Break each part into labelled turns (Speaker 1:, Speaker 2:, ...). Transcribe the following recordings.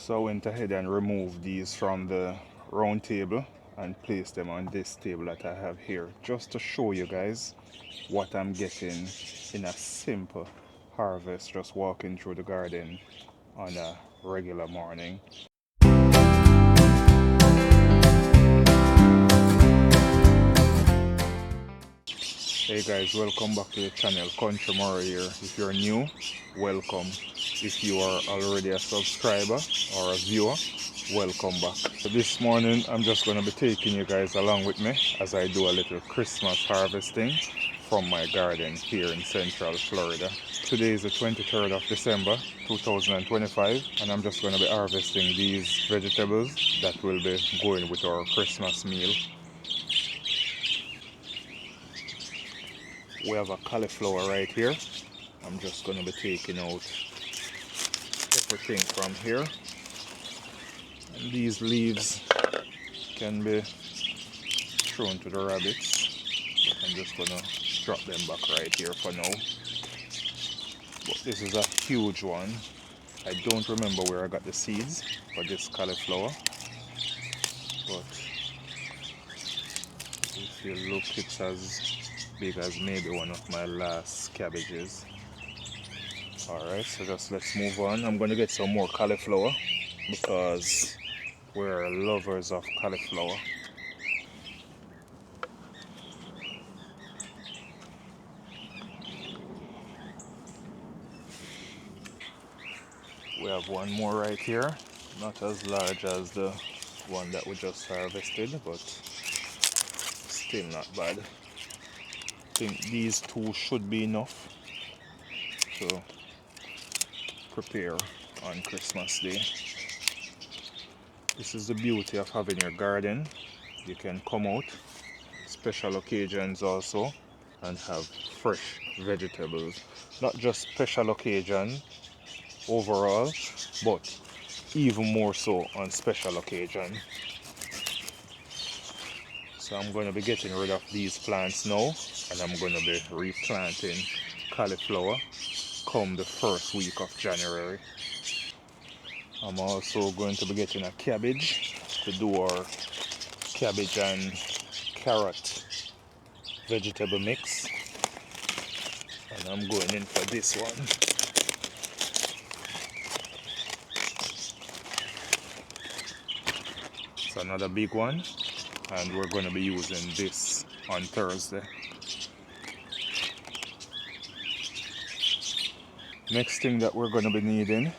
Speaker 1: So I went ahead and removed these from the round table and placed them on this table that I have here, just to show you guys what I'm getting in a simple harvest, just walking through the garden on a regular morning. Hey guys, welcome back to the channel. Country Murray here. If you're new, welcome. If you are already a subscriber or a viewer, welcome back. So this morning I'm just going to be taking you guys along with me as I do a little Christmas harvesting from my garden here in Central Florida. Today is the 23rd of December 2025 and I'm just going to be harvesting these vegetables that will be going with our Christmas meal. We have a cauliflower right here. I'm just going to be taking out everything from here. And these leaves can be thrown to the rabbits. But I'm just going to drop them back right here for now. But this is a huge one. I don't remember where I got the seeds for this cauliflower. But if you look, it's as big as maybe one of my last cabbages. Alright, so just let's move on. I'm going to get some more cauliflower because we're lovers of cauliflower. We have one more right here, not as large as the one that we just harvested, but still not bad. I think these two should be enough to prepare on Christmas Day. This is the beauty of having your garden. You can come out, special occasions also, and have fresh vegetables. Not just special occasion overall, but even more so on special occasion. So I'm going to be getting rid of these plants now, and I'm going to be replanting cauliflower come the first week of January. I'm also going to be getting a cabbage to do our cabbage and carrot vegetable mix, and I'm going in for this one. It's another big one, and we're going to be using this on Thursday. Next thing that we're going to be needing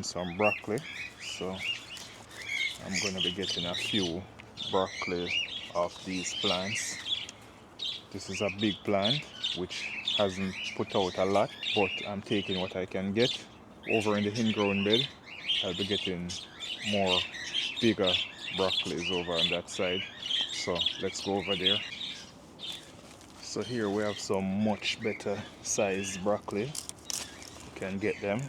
Speaker 1: some broccoli, so I'm going to be getting a few broccoli off these plants. This is a big plant which hasn't put out a lot, but I'm taking what I can get. Over in the in-ground bed, I'll be getting more bigger broccolis over on that side, so let's go over there. So here we have some much better sized broccoli. You can get them,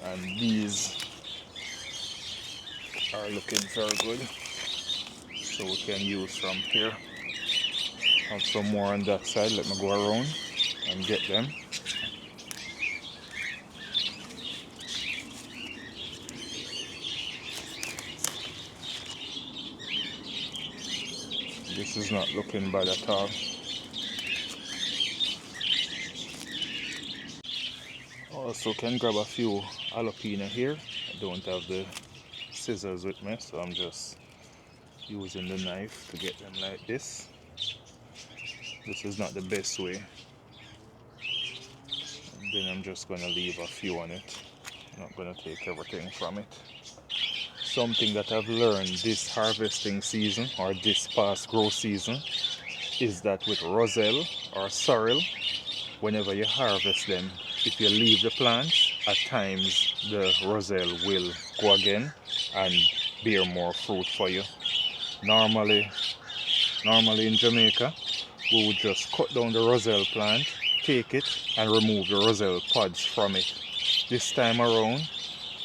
Speaker 1: and these are looking very good, so we can use from here. Have some more on that side. Let me go around and get them. This is not looking bad at all. Also can grab a few jalapeno here. I don't have the scissors with me, so I'm just using the knife to get them like this. This is not the best way. And then I'm just going to leave a few on it. I'm not going to take everything from it. Something that I've learned this harvesting season, or this past grow season, is that with Roselle or sorrel, whenever you harvest them, if you leave the plants, at times the Roselle will go again and bear more fruit for you. Normally in Jamaica, we would just cut down the Roselle plant, take it and remove the Roselle pods from it. This time around,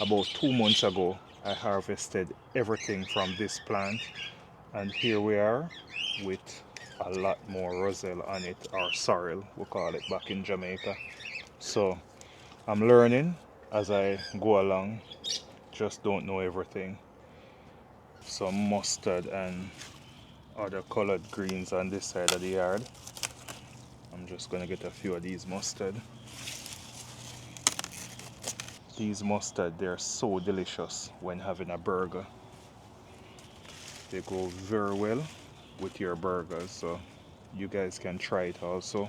Speaker 1: about 2 months ago, I harvested everything from this plant, and here we are with a lot more Roselle on it, or sorrel we call it back in Jamaica. So I'm learning as I go along just don't know everything. Some mustard and other colored greens on this side of the yard. I'm just gonna get a few of these mustard. These mustard, they're so delicious when having a burger. They go very well with your burgers, so you guys can try it also.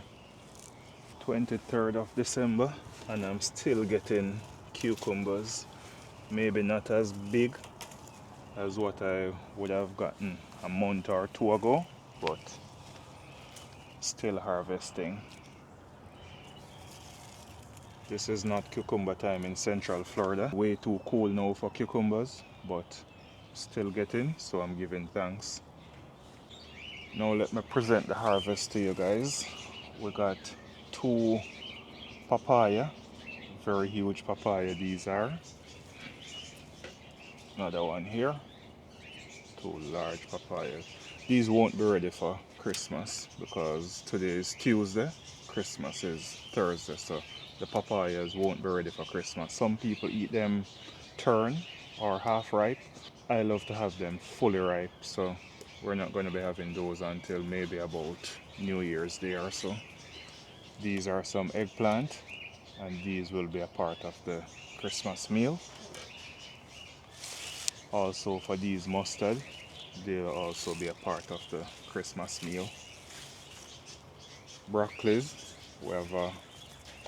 Speaker 1: 23rd of December, and I'm still getting cucumbers. Maybe not as big as what I would have gotten a month or two ago, but still harvesting. This is not cucumber time in Central Florida. Way too cool now for cucumbers, but still getting, so I'm giving thanks. Now let me present the harvest to you guys. We got 2 papaya, very huge papaya these are. Another one here, 2 large papayas. These won't be ready for Christmas because today is Tuesday, Christmas is Thursday, so the papayas won't be ready for Christmas. Some people eat them turn or half ripe. I love to have them fully ripe, so we're not going to be having those until maybe about New Year's Day or so. These are some eggplant, and these will be a part of the Christmas meal. Also for these mustard, they'll also be a part of the Christmas meal. Broccolis, we have a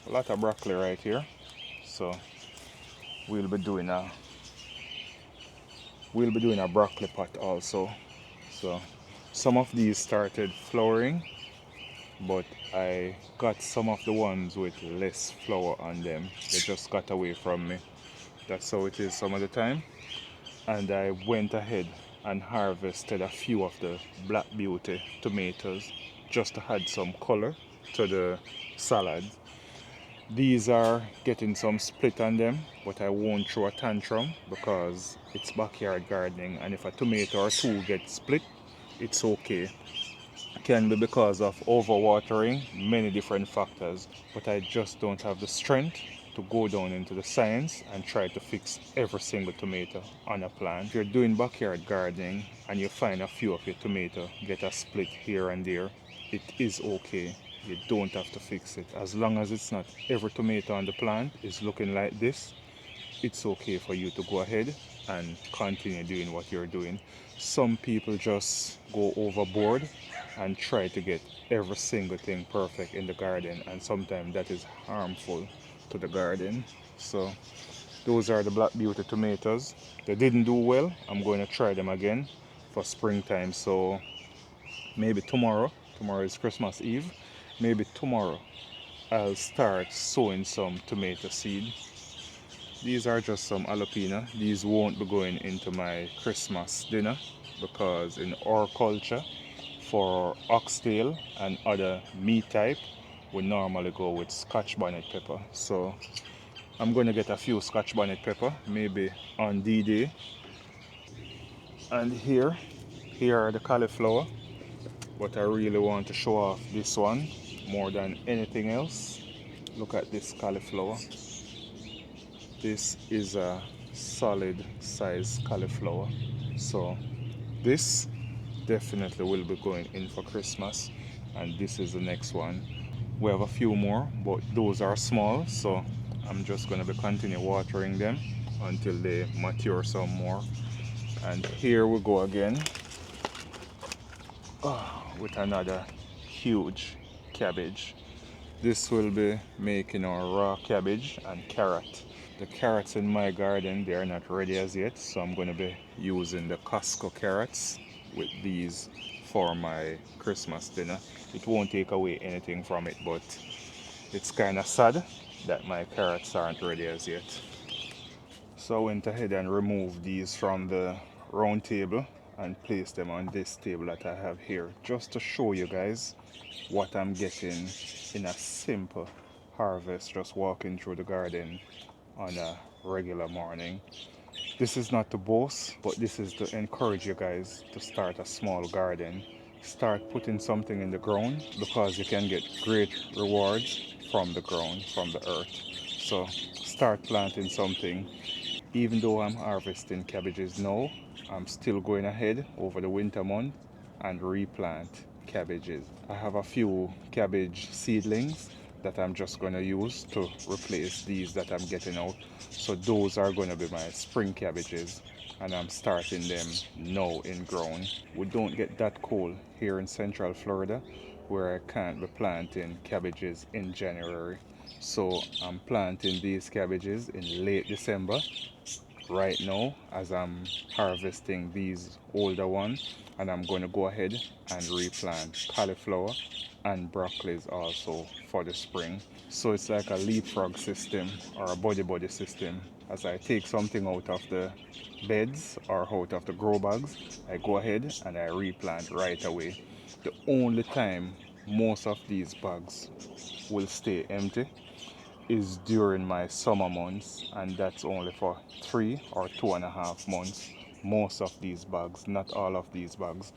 Speaker 1: lot of broccoli right here, so we'll be doing a broccoli pot also. So some of these started flowering, but I got some of the ones with less flower on them. They just got away from me. That's how it is some of the time. And I went ahead and harvested a few of the Black Beauty tomatoes just to add some color to the salad. These are getting some split on them, but I won't throw a tantrum because it's backyard gardening, and if a tomato or 2 get split, it's okay. It can be because of overwatering, many different factors, but I just don't have the strength to go down into the science and try to fix every single tomato on a plant. If you're doing backyard gardening and you find a few of your tomato get a split here and there, it is okay. You don't have to fix it. As long as it's not every tomato on the plant is looking like this, it's okay for you to go ahead and continue doing what you're doing. Some people just go overboard and try to get every single thing perfect in the garden, and sometimes that is harmful to the garden. So those are the Black Beauty tomatoes. They didn't do well. I'm going to try them again for springtime. So maybe tomorrow is Christmas Eve, maybe tomorrow I'll start sowing some tomato seed. These are just some jalapeno. These won't be going into my Christmas dinner because in our culture, for oxtail and other meat type, we normally go with Scotch bonnet pepper. So I'm going to get a few Scotch bonnet pepper, maybe on D-Day. And here are the cauliflower, but I really want to show off this one more than anything else. Look at this cauliflower. This is a solid size cauliflower, so this definitely will be going in for Christmas, and this is the next one. We have a few more, but those are small, so I'm just going to be continue watering them until they mature some more. And here we go again with another huge cabbage. This will be making our raw cabbage and carrot. The carrots in my garden, they are not ready as yet, so I'm going to be using the Costco carrots with these for my Christmas dinner. It won't take away anything from it, but it's kind of sad that my carrots aren't ready as yet. So I went ahead and removed these from the round table and place them on this table that I have here, just to show you guys what I'm getting in a simple harvest, just walking through the garden on a regular morning. This is not to boast, but this is to encourage you guys to start a small garden. Start putting something in the ground because you can get great rewards from the ground, from the earth. So start planting something. Even though I'm harvesting cabbages now, I'm still going ahead over the winter month and replant cabbages. I have a few cabbage seedlings that I'm just going to use to replace these that I'm getting out. So those are going to be my spring cabbages, and I'm starting them now in ground. We don't get that cold here in Central Florida where I can't be planting cabbages in January. So I'm planting these cabbages in late December right now as I'm harvesting these older ones, and I'm going to go ahead and replant cauliflower and broccolis also for the spring. So it's like a leapfrog system or a buddy system. As I take something out of the beds or out of the grow bags, I go ahead and I replant right away. The only time most of these bags will stay empty is during my summer months, and that's only for 3 or 2.5 months. Most of these bugs, not all of these bugs.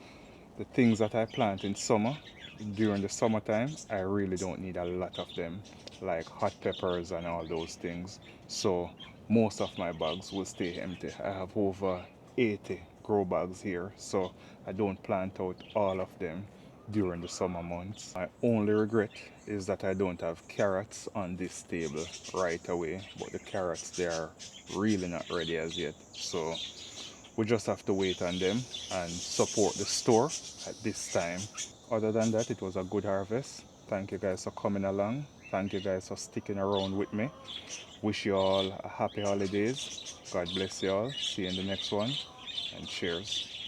Speaker 1: The things that I plant in summer, during the summertime, I really don't need a lot of them, like hot peppers and all those things. So most of my bags will stay empty. I have over 80 grow bags here, so I don't plant out all of them during the summer months. My only regret is that I don't have carrots on this table right away, but the carrots, they are really not ready as yet. So we just have to wait on them and support the store at this time. Other than that, it was a good harvest. Thank you guys for coming along. Thank you guys for sticking around with me. Wish you all a happy holidays. God bless you all. See you in the next one, and cheers.